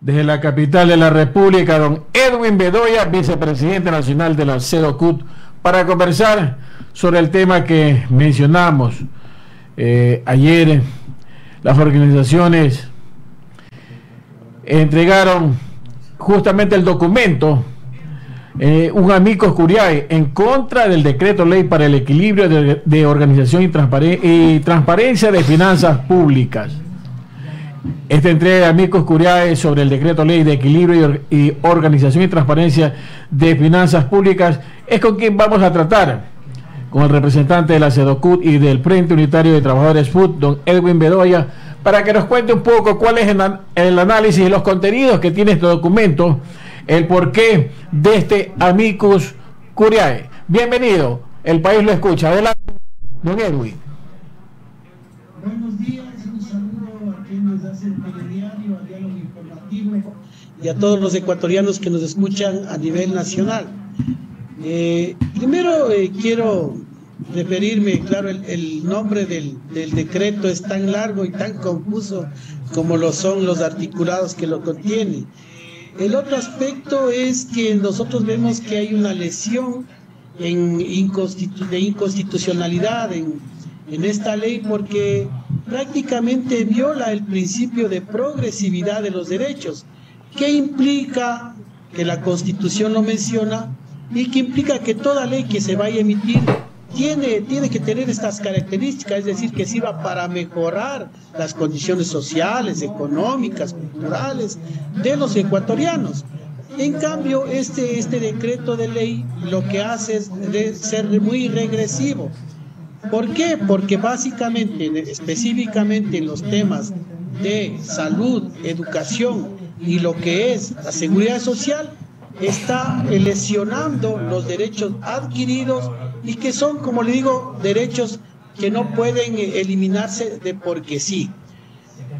Desde la capital de la República, don Edwin Bedoya, vicepresidente nacional de la CEDOCUT, para conversar sobre el tema que mencionamos. Ayer las organizaciones entregaron justamente el documento, un amicus curiae, en contra del decreto ley para el equilibrio de organización y transparencia de finanzas públicas. Esta entrega de amicus curiae sobre el decreto ley de equilibrio y organización y transparencia de finanzas públicas es con quien vamos a tratar, con el representante de la CEDOCUT y del Frente Unitario de Trabajadores FUT, don Edwin Bedoya, para que nos cuente un poco cuál es el análisis y los contenidos que tiene este documento, el porqué de este amicus curiae. Bienvenido, el país lo escucha. Adelante, don Edwin. Buenos días, un saludo a quienes hacen telediario, a Diálogo Informativo y a todos los ecuatorianos que nos escuchan a nivel nacional. Primero quiero referirme, claro, el nombre del decreto es tan largo y tan confuso como lo son los articulados que lo contienen. El otro aspecto es que nosotros vemos que hay una lesión de inconstitucionalidad en esta ley, porque prácticamente viola el principio de progresividad de los derechos, que implica que la Constitución lo menciona y que implica que toda ley que se vaya a emitir tiene que tener estas características, es decir, que sirva para mejorar las condiciones sociales, económicas, culturales de los ecuatorianos. En cambio, este decreto de ley lo que hace es ser muy regresivo. ¿Por qué? Porque básicamente, específicamente en los temas de salud, educación y lo que es la seguridad social, está lesionando los derechos adquiridos y que son, como le digo, derechos que no pueden eliminarse de porque sí.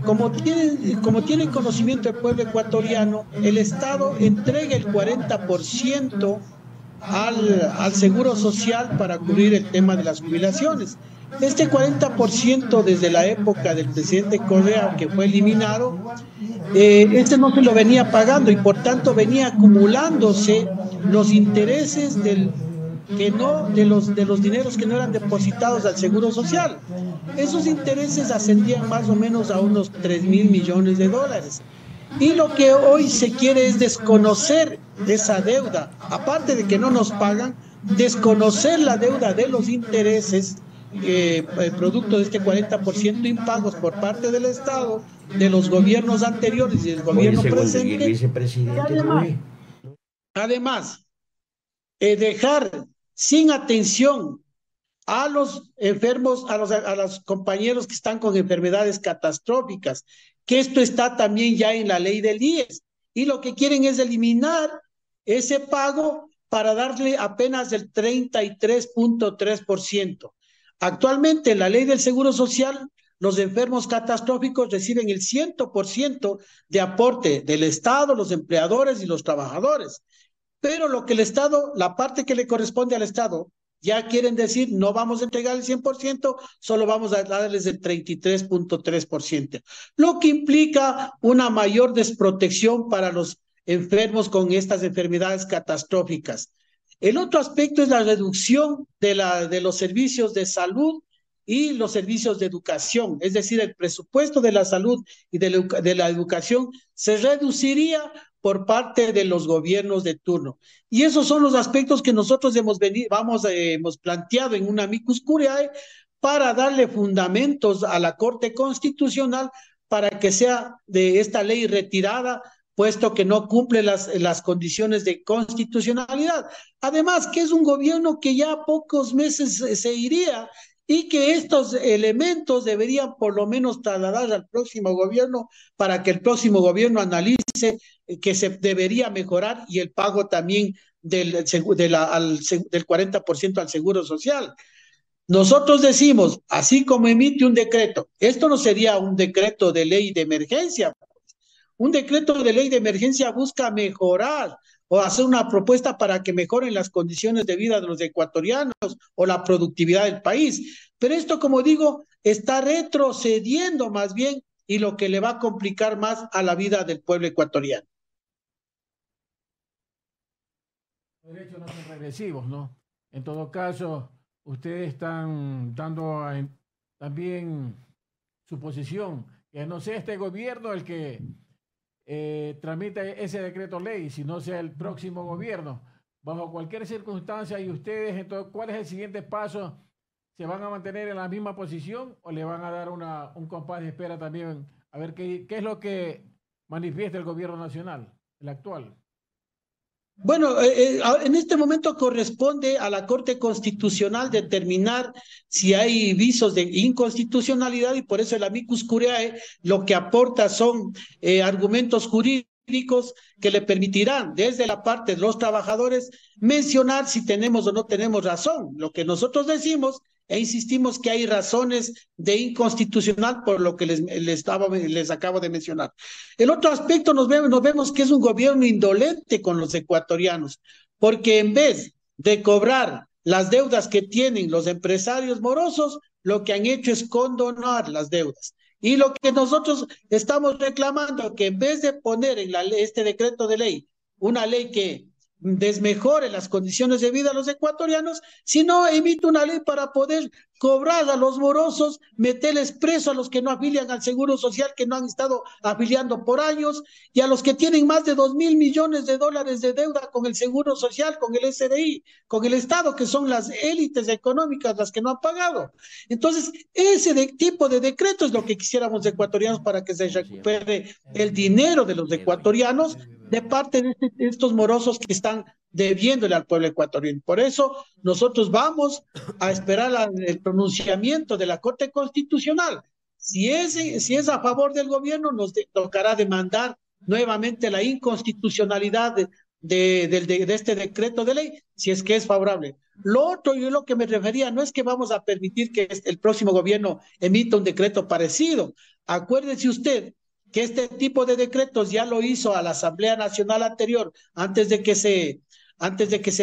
Como tiene conocimiento el pueblo ecuatoriano, el Estado entrega el 40% al Seguro Social para cubrir el tema de las jubilaciones. Este 40% desde la época del presidente Correa, que fue eliminado, este no se lo venía pagando y por tanto venía acumulándose los intereses de los dineros que no eran depositados al Seguro Social. Esos intereses ascendían más o menos a unos 3.000 millones de dólares. Y lo que hoy se quiere es desconocer esa deuda, aparte de que no nos pagan, desconocer la deuda de los intereses, producto de este 40% impagos por parte del Estado, de los gobiernos anteriores y del gobierno presente. Además, dejar sin atención a los enfermos, a los compañeros que están con enfermedades catastróficas, que esto está también ya en la ley del IES, y lo que quieren es eliminar ese pago para darle apenas el 33.3%. Actualmente en la ley del Seguro Social, los enfermos catastróficos reciben el 100% de aporte del Estado, los empleadores y los trabajadores. Pero lo que el Estado, la parte que le corresponde al Estado, ya quieren decir, no vamos a entregar el 100%, solo vamos a darles el 33.3%, lo que implica una mayor desprotección para los enfermos con estas enfermedades catastróficas. El otro aspecto es la reducción de los servicios de salud y los servicios de educación, es decir, el presupuesto de la salud y de la educación se reduciría por parte de los gobiernos de turno. Y esos son los aspectos que nosotros hemos planteado en una amicus curiae para darle fundamentos a la Corte Constitucional para que sea de esta ley retirada, puesto que no cumple las condiciones de constitucionalidad. Además, que es un gobierno que ya a pocos meses se iría y que estos elementos deberían por lo menos trasladar al próximo gobierno para que el próximo gobierno analice que se debería mejorar y el pago también del 40% al Seguro Social. Nosotros decimos, así como emite un decreto, esto no sería un decreto de ley de emergencia. Un decreto de ley de emergencia busca mejorar o hacer una propuesta para que mejoren las condiciones de vida de los ecuatorianos o la productividad del país. Pero esto, como digo, está retrocediendo más bien y lo que le va a complicar más a la vida del pueblo ecuatoriano. Los derechos no son regresivos, ¿no? En todo caso, ustedes están dando también su posición, que no sea este gobierno el que tramite ese decreto ley, sino sea el próximo gobierno, bajo cualquier circunstancia. Y ustedes, entonces, ¿cuál es el siguiente paso? ¿Se van a mantener en la misma posición o le van a dar un compás de espera también a ver qué es lo que manifiesta el gobierno nacional, el actual? Bueno, en este momento corresponde a la Corte Constitucional determinar si hay visos de inconstitucionalidad, y por eso el amicus curiae lo que aporta son argumentos jurídicos que le permitirán desde la parte de los trabajadores mencionar si tenemos o no tenemos razón. Lo que nosotros decimos e insistimos que hay razones de inconstitucional por lo que les acabo de mencionar. El otro aspecto nos vemos que es un gobierno indolente con los ecuatorianos, porque en vez de cobrar las deudas que tienen los empresarios morosos, lo que han hecho es condonar las deudas. Y lo que nosotros estamos reclamando, que en vez de poner en este decreto de ley una ley que desmejore las condiciones de vida a los ecuatorianos, sino emite una ley para poder cobrar a los morosos, meterles preso a los que no afilian al Seguro Social, que no han estado afiliando por años, y a los que tienen más de 2.000 millones de dólares de deuda con el Seguro Social, con el SDI, con el Estado, que son las élites económicas las que no han pagado. Entonces, ese tipo de decreto es lo que quisiéramos de ecuatorianos para que se recupere el dinero de los ecuatorianos de parte de estos morosos que están debiéndole al pueblo ecuatoriano. Por eso nosotros vamos a esperar el pronunciamiento de la Corte Constitucional. Si es a favor del gobierno, nos tocará demandar nuevamente la inconstitucionalidad de este decreto de ley, si es que es favorable. Lo otro, yo lo que me refería, no es que vamos a permitir que el próximo gobierno emita un decreto parecido. Acuérdese usted que este tipo de decretos ya lo hizo a la Asamblea Nacional anterior, antes de que se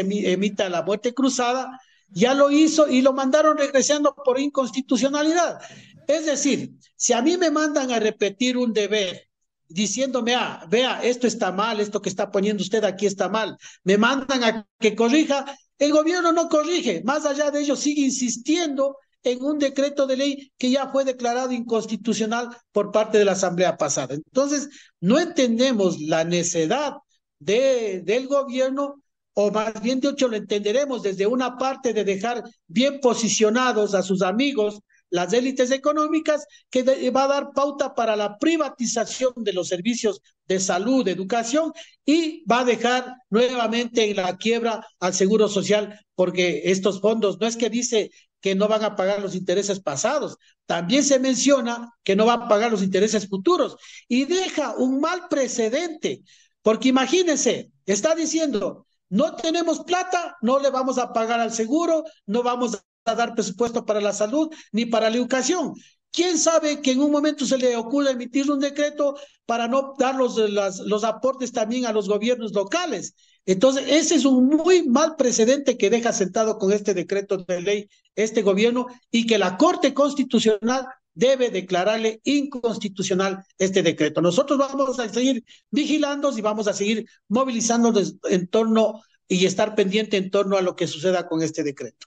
emita la muerte cruzada, ya lo hizo y lo mandaron regresando por inconstitucionalidad. Es decir, si a mí me mandan a repetir un deber, diciéndome, vea, esto está mal, esto que está poniendo usted aquí está mal, me mandan a que corrija, el gobierno no corrige, más allá de ello sigue insistiendo en un decreto de ley que ya fue declarado inconstitucional por parte de la Asamblea pasada. Entonces, no entendemos la necedad del gobierno, o más bien de hecho lo entenderemos desde una parte de dejar bien posicionados a sus amigos, las élites económicas, que va a dar pauta para la privatización de los servicios de salud, de educación, y va a dejar nuevamente en la quiebra al Seguro Social, porque estos fondos no es que dice que no van a pagar los intereses pasados, también se menciona que no van a pagar los intereses futuros, y deja un mal precedente, porque imagínense, está diciendo, no tenemos plata, no le vamos a pagar al seguro, no vamos a dar presupuesto para la salud ni para la educación. ¿Quién sabe que en un momento se le ocurra emitir un decreto para no dar los aportes también a los gobiernos locales? Entonces, ese es un muy mal precedente que deja sentado con este decreto de ley este gobierno, y que la Corte Constitucional debe declararle inconstitucional este decreto. Nosotros vamos a seguir vigilando y vamos a seguir movilizándonos en torno y estar pendiente en torno a lo que suceda con este decreto.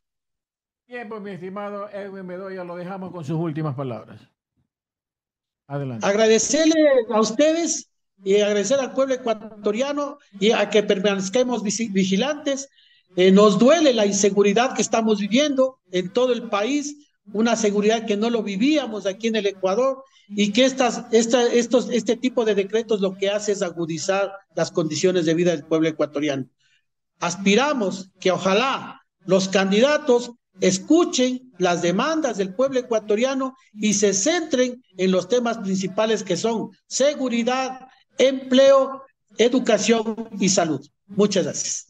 Bien, pues mi estimado Edwin Bedoya, lo dejamos con sus últimas palabras. Adelante. Agradecerle a ustedes y agradecer al pueblo ecuatoriano y a que permanezcamos vigilantes. Nos duele la inseguridad que estamos viviendo en todo el país, una seguridad que no lo vivíamos aquí en el Ecuador, y que este tipo de decretos lo que hace es agudizar las condiciones de vida del pueblo ecuatoriano. Aspiramos que ojalá los candidatos escuchen las demandas del pueblo ecuatoriano y se centren en los temas principales, que son seguridad, empleo, educación y salud. Muchas gracias.